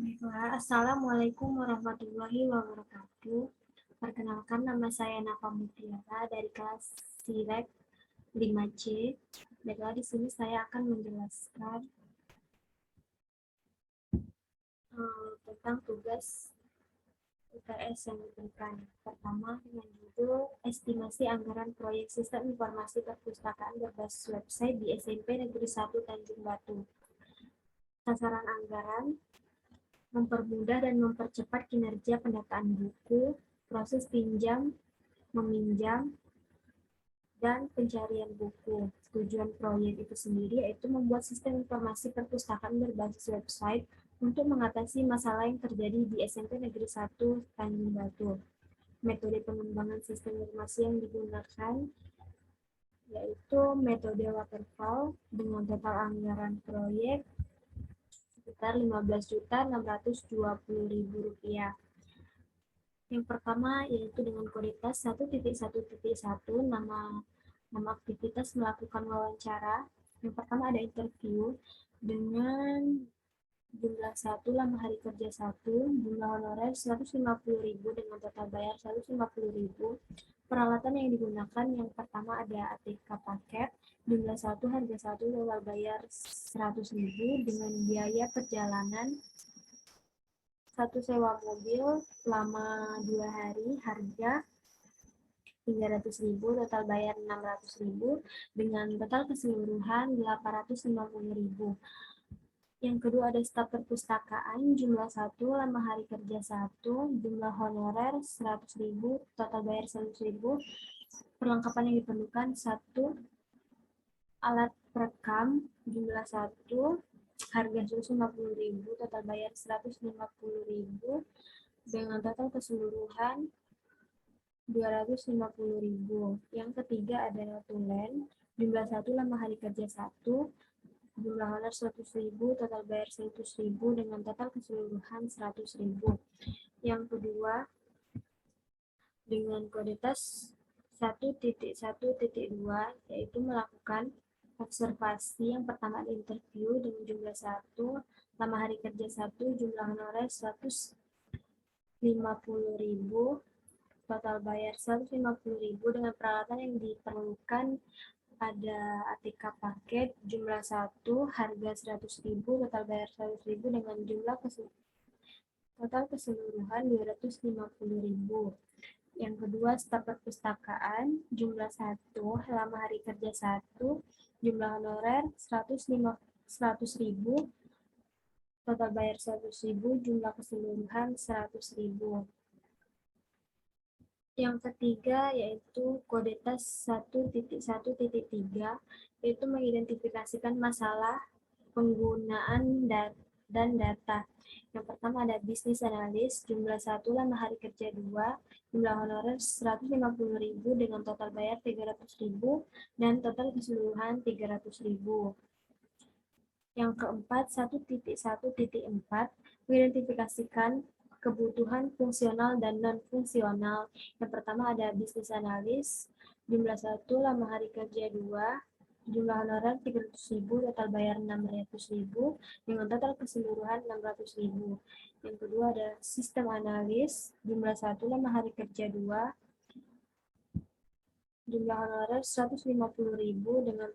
Baiklah, Assalamualaikum warahmatullahi wabarakatuh. Perkenalkan, nama saya Nafa Mutiara dari kelas Sirek 5C. Baiklah, di sini saya akan menjelaskan tentang tugas UTS yang diberikan. Pertama, dengan judul Estimasi Anggaran Proyek Sistem Informasi Perpustakaan berbasis website di SMP Negeri 1 Tanjung Batu. Sasaran anggaran mempermudah dan mempercepat kinerja pendataan buku, proses pinjam, meminjam, dan pencarian buku. Tujuan proyek itu sendiri yaitu membuat sistem informasi perpustakaan berbasis website untuk mengatasi masalah yang terjadi di SMP Negeri 1 Tanjung Batu. Metode pengembangan sistem informasi yang digunakan yaitu metode waterfall dengan total anggaran proyek sekitar Rp15.620.000. Yang pertama yaitu dengan kualitas 1.1.1, nama aktivitas melakukan wawancara. Yang pertama ada interview dengan jumlah 1, lama hari kerja 1, jumlah honorer 150.000 dengan total bayar 150.000. Peralatan yang digunakan yang pertama ada ATK paket, jumlah 1, harga 1, total bayar 100.000 dengan biaya perjalanan 1 sewa mobil selama 2 hari, harga 300.000, total bayar 600.000 dengan total keseluruhan 850.000. Yang kedua ada staf perpustakaan, jumlah 1, lama hari kerja 1, jumlah honorer 100.000, total bayar 100.000. Perlengkapan yang diperlukan 1, alat perekam, jumlah 1, harga 150.000, total bayar 150.000 dengan total keseluruhan 250.000. Yang ketiga adalah tulen, jumlah 1, lama hari kerja 1, jumlah honor 100.000, total bayar 100.000 dengan total keseluruhan 100.000. Yang kedua dengan kualitas 1.1.2 yaitu melakukan observasi. Yang pertama ada interview dengan jumlah 1, lama hari kerja 1, jumlah honorer 150.000, total bayar 150.000 dengan peralatan yang diperlukan ada ATK paket, jumlah 1, harga 100.000, total bayar 100.000 dengan jumlah total keseluruhan 250.000. Yang kedua, staf perpustakaan, jumlah 1, lama hari kerja 1, jumlah honorer 100.000, total bayar 100.000, jumlah keseluruhan 100.000. Yang ketiga yaitu kualitas 1.1.3 yaitu mengidentifikasikan masalah penggunaan dan data. Yang pertama ada bisnis analis, jumlah 1, lama hari kerja 2, jumlah honorer 150.000 dengan total bayar 300.000 dan total keseluruhan 300.000. Yang keempat 1.1.4 mengidentifikasikan kebutuhan fungsional dan non-fungsional. Yang pertama ada bisnis analis, jumlah 1, lama hari kerja 2, jumlah honorer 300.000, total bayar 600.000, dengan total keseluruhan 600.000. Yang kedua ada sistem analis, jumlah 1, lama hari kerja 2, jumlah honorer 150.000 dengan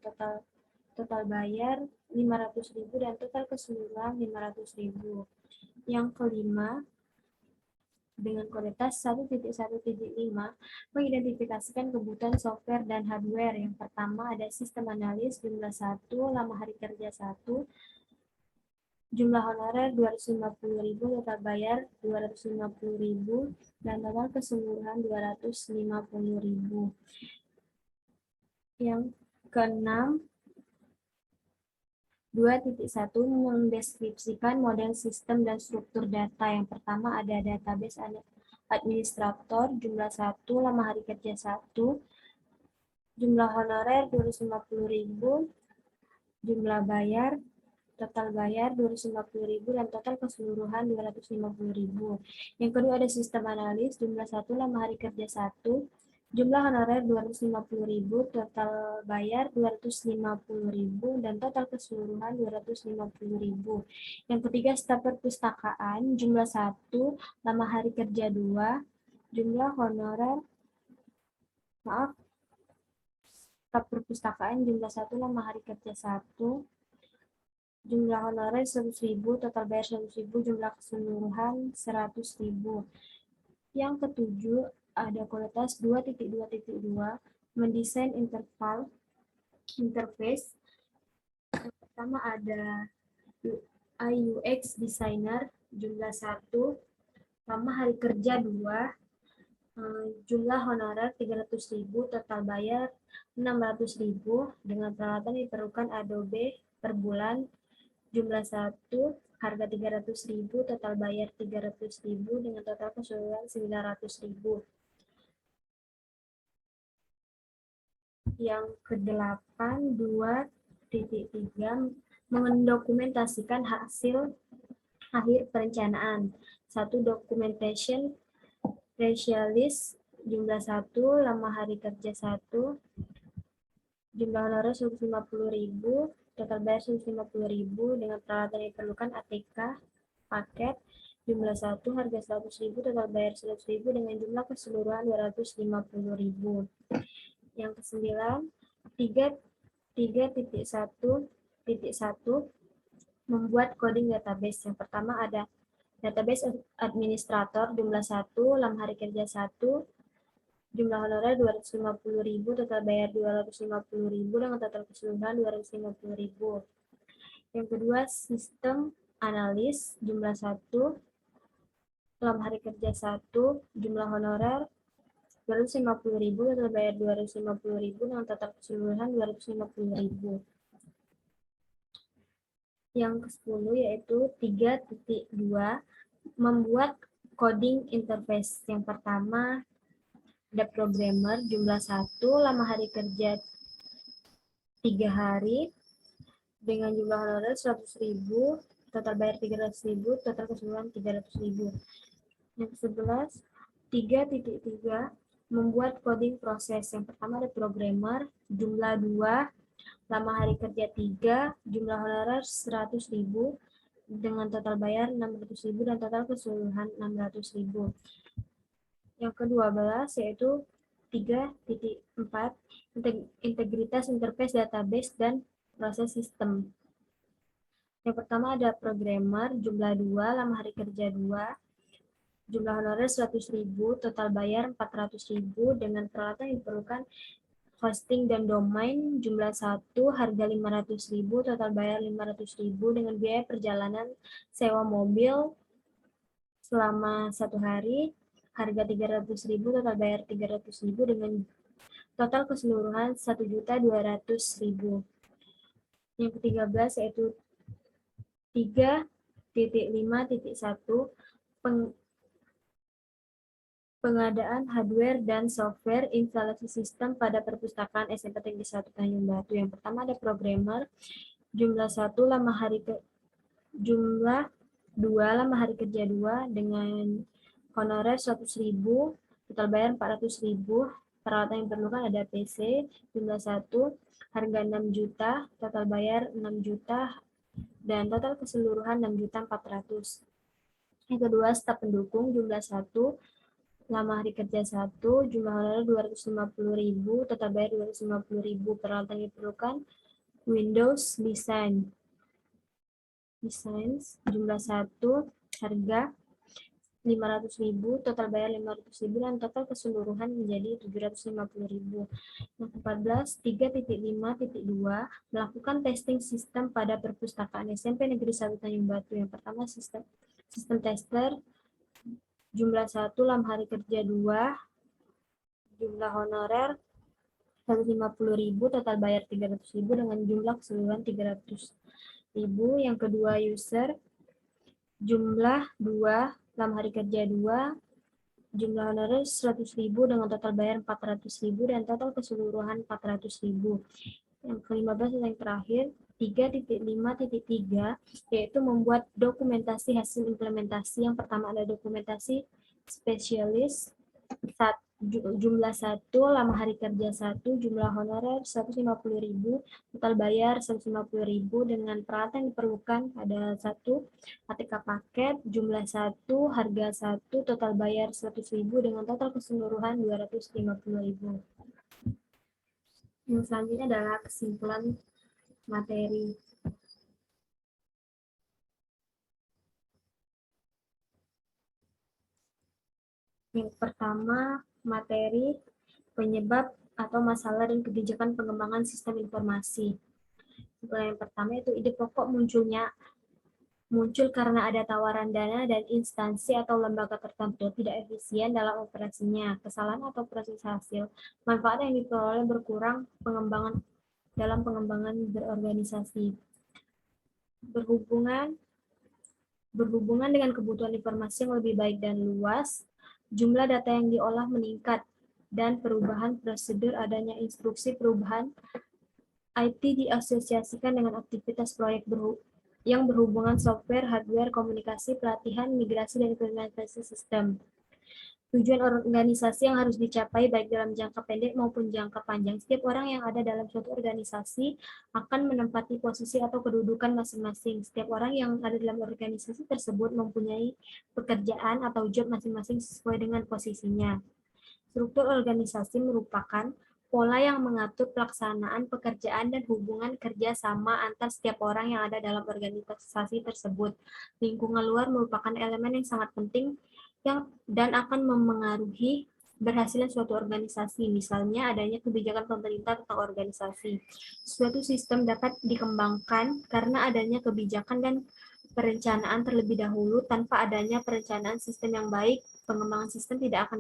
total bayar 500.000 dan total keseluruhan 500.000. Yang kelima, dengan kualitas 1.1.5 mengidentifikasikan kebutuhan software dan hardware. Yang pertama ada sistem analis, jumlah 1, lama hari kerja 1, jumlah honorer 250.000, total bayar 250.000 dan total keseluruhan 250.000. Yang keenam 2.1 mendeskripsikan model sistem dan struktur data. Yang pertama ada database administrator, jumlah 1, lama hari kerja 1, jumlah honorer 250.000, jumlah bayar, total bayar 250.000 dan total keseluruhan 250.000. Yang kedua ada sistem analis, jumlah 1, lama hari kerja 1, Jumlah honorer 250.000, total bayar 250.000, dan total keseluruhan 250.000. Yang ketiga, staf perpustakaan, jumlah 1, lama hari kerja 2, jumlah honorer, staf perpustakaan jumlah 1, lama hari kerja 1, jumlah honorer 100.000, total bayar 100.000, jumlah keseluruhan 100.000. Yang ketujuh, ada kualitas 2.2.2, mendesain interface. Yang pertama ada UI UX designer, jumlah 1, lama hari kerja 2, jumlah honorer 300.000, total bayar 600.000, dengan peralatan diperlukan Adobe per bulan, jumlah 1, harga 300.000, total bayar 300.000, dengan total keseluruhan 900.000. Yang ke-8, 2.3, mendokumentasikan hasil akhir perencanaan. 1. Documentation Specialist, jumlah 1, lama hari kerja 1, jumlah honorer 150.000, total bayar 150.000, dengan peralatan yang diperlukan ATK paket, jumlah 1, harga 100.000, total bayar 100.000, dengan jumlah keseluruhan 250.000. Yang ke-9, 3.1.1, membuat coding database. Yang pertama ada database administrator, jumlah 1, lama hari kerja 1, jumlah honorer 250.000, total bayar 250.000, dengan total keseluruhan 250.000. Yang kedua, sistem analis, jumlah 1, lama hari kerja 1, jumlah honorer 250.000, total bayar 250.000, dengan total keseluruhan 250.000. Yang ke-10 yaitu 3.2, membuat coding interface. Yang pertama ada programmer, jumlah 1, lama hari kerja 3 hari, dengan jumlah honorer 100.000, total bayar 300.000, total keseluruhan 300.000. Yang ke-11, 3.3, membuat coding proses. Yang pertama ada programmer, jumlah 2, lama hari kerja 3, jumlah honorer 100.000, dengan total bayar 600.000, dan total keseluruhan 600.000. Yang ke-12 yaitu 3.4, integritas interface database dan proses sistem. Yang pertama ada programmer, jumlah 2, lama hari kerja 2, jumlah honorer 100.000, total bayar 400.000, dengan peralatan yang diperlukan hosting dan domain, jumlah 1, harga 500.000, total bayar 500.000, dengan biaya perjalanan sewa mobil selama 1 hari, harga 300.000, total bayar 300.000, dengan total keseluruhan 1.200.000. Yang ke-13 yaitu 3.5.1, pengadaan hardware dan software instalasi sistem pada perpustakaan SMP Negeri 1 Tanjung Batu. Yang pertama ada programmer, jumlah 1, lama hari jumlah 2, lama hari kerja 2, dengan honorer 100.000, total bayar 400.000, peralatan yang diperlukan ada PC, jumlah 1, harga 6 juta, total bayar 6 juta, dan total keseluruhan 6.400.000. Yang kedua, staf pendukung, jumlah 1, lama hari kerja 1, jumlah honorer 250.000, total bayar 250.000, peralatan yang diperlukan Windows Designs, jumlah 1, harga 500.000, total bayar 500.000, dan total keseluruhan menjadi 750.000. Yang ke-14, 3.5.2, melakukan testing sistem pada perpustakaan SMP Negeri 1 Tanjung Batu. Yang pertama sistem tester, jumlah 1, lama hari kerja 2, jumlah honorer 150.000, total bayar 300.000, dengan jumlah keseluruhan 300.000. Yang kedua user, jumlah 2, lama hari kerja 2, jumlah honorer 100.000, dengan total bayar 400.000, dan total keseluruhan 400.000. Yang ke-15 yang terakhir, 3.5.3, yaitu membuat dokumentasi hasil implementasi. Yang pertama ada dokumentasi spesialis. jumlah 1, lama hari kerja 1, jumlah honorer 150.000, total bayar 150.000 dengan peralatan yang diperlukan ada 1, ATK paket, jumlah 1, harga 1, total bayar 100.000 dengan total keseluruhan 250.000. Yang selanjutnya adalah kesimpulan materi. Yang pertama, materi, penyebab atau masalah dan kebijakan pengembangan sistem informasi. Yang pertama itu ide pokok muncul karena ada tawaran dana dan instansi atau lembaga tertentu tidak efisien dalam operasinya, kesalahan atau proses hasil, manfaat yang diperoleh berkurang dalam pengembangan berorganisasi. Berhubungan dengan kebutuhan informasi yang lebih baik dan luas, jumlah data yang diolah meningkat, dan perubahan prosedur adanya instruksi perubahan IT diasosiasikan dengan aktivitas proyek yang berhubungan software, hardware, komunikasi, pelatihan, migrasi, dan implementasi sistem. Tujuan organisasi yang harus dicapai baik dalam jangka pendek maupun jangka panjang. Setiap orang yang ada dalam suatu organisasi akan menempati posisi atau kedudukan masing-masing. Setiap orang yang ada dalam organisasi tersebut mempunyai pekerjaan atau job masing-masing sesuai dengan posisinya. Struktur organisasi merupakan pola yang mengatur pelaksanaan pekerjaan dan hubungan kerja sama antar setiap orang yang ada dalam organisasi tersebut. Lingkungan luar merupakan elemen yang sangat penting dan akan memengaruhi berhasilnya suatu organisasi, misalnya adanya kebijakan pemerintah tentang organisasi. Suatu sistem dapat dikembangkan karena adanya kebijakan dan perencanaan terlebih dahulu. Tanpa adanya perencanaan sistem yang baik, pengembangan sistem tidak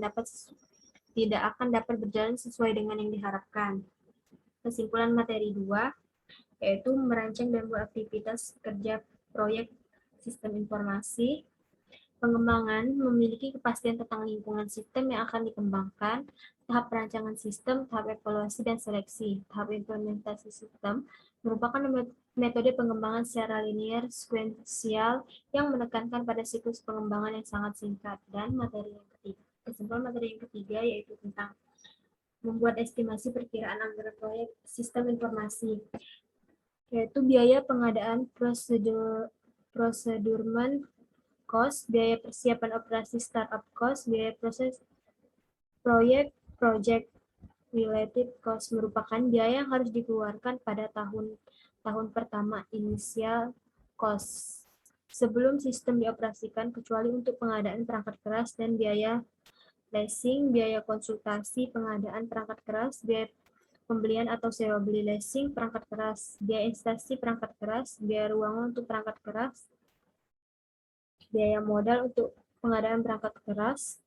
akan dapat berjalan sesuai dengan yang diharapkan. Kesimpulan materi 2, yaitu merancang dan membuat aktivitas kerja proyek sistem informasi. Pengembangan memiliki kepastian tentang lingkungan sistem yang akan dikembangkan, tahap perancangan sistem, tahap evaluasi dan seleksi. Tahap implementasi sistem merupakan metode pengembangan secara linear sekuensial yang menekankan pada siklus pengembangan yang sangat singkat. Dan materi yang ketiga, kesimpulan materi yang ketiga yaitu tentang membuat estimasi perkiraan anggaran proyek sistem informasi, yaitu biaya pengadaan prosedurmen cost, biaya persiapan operasi startup cost, biaya proses proyek project related cost merupakan biaya yang harus dikeluarkan pada tahun pertama initial cost sebelum sistem dioperasikan, kecuali untuk pengadaan perangkat keras dan biaya leasing, biaya konsultasi pengadaan perangkat keras, biaya pembelian atau sewa beli leasing perangkat keras, biaya instalasi perangkat keras, biaya ruangan untuk perangkat keras, biaya modal untuk pengadaan perangkat keras,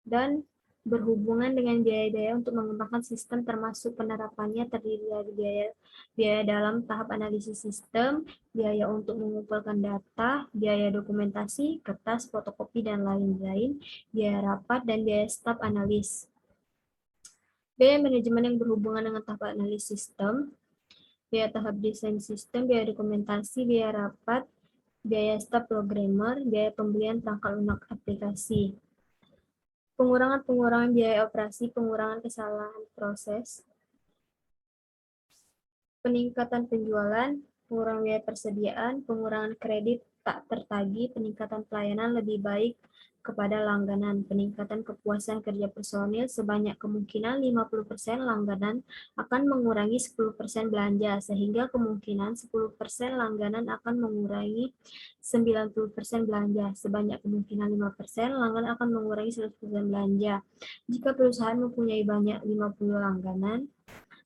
dan berhubungan dengan biaya-biaya untuk mengembangkan sistem termasuk penerapannya terdiri dari biaya dalam tahap analisis sistem, biaya untuk mengumpulkan data, biaya dokumentasi, kertas, fotokopi, dan lain-lain, biaya rapat, dan biaya staf analis. Biaya manajemen yang berhubungan dengan tahap analisis sistem, biaya tahap desain sistem, biaya dokumentasi, biaya rapat, biaya staf programmer, biaya pembelian perangkat lunak aplikasi. Pengurangan biaya operasi, pengurangan kesalahan proses, peningkatan penjualan, pengurangan biaya persediaan, pengurangan kredit tak tertagih, peningkatan pelayanan lebih baik kepada langganan, peningkatan kepuasan kerja personil, sebanyak kemungkinan 50% langganan akan mengurangi 10% belanja, sehingga kemungkinan 10% langganan akan mengurangi 90% belanja, sebanyak kemungkinan 5% langganan akan mengurangi 100% belanja. Jika perusahaan mempunyai banyak 50 langganan,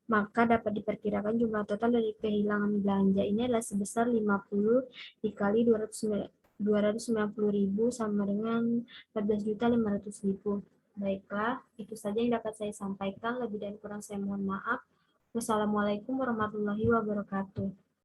maka dapat diperkirakan jumlah total dari kehilangan belanja ini adalah sebesar 50 dikali 290.000 sama dengan 14.500.000. Baiklah, itu saja yang dapat saya sampaikan. Lebih dan kurang saya mohon maaf. Wassalamualaikum warahmatullahi wabarakatuh.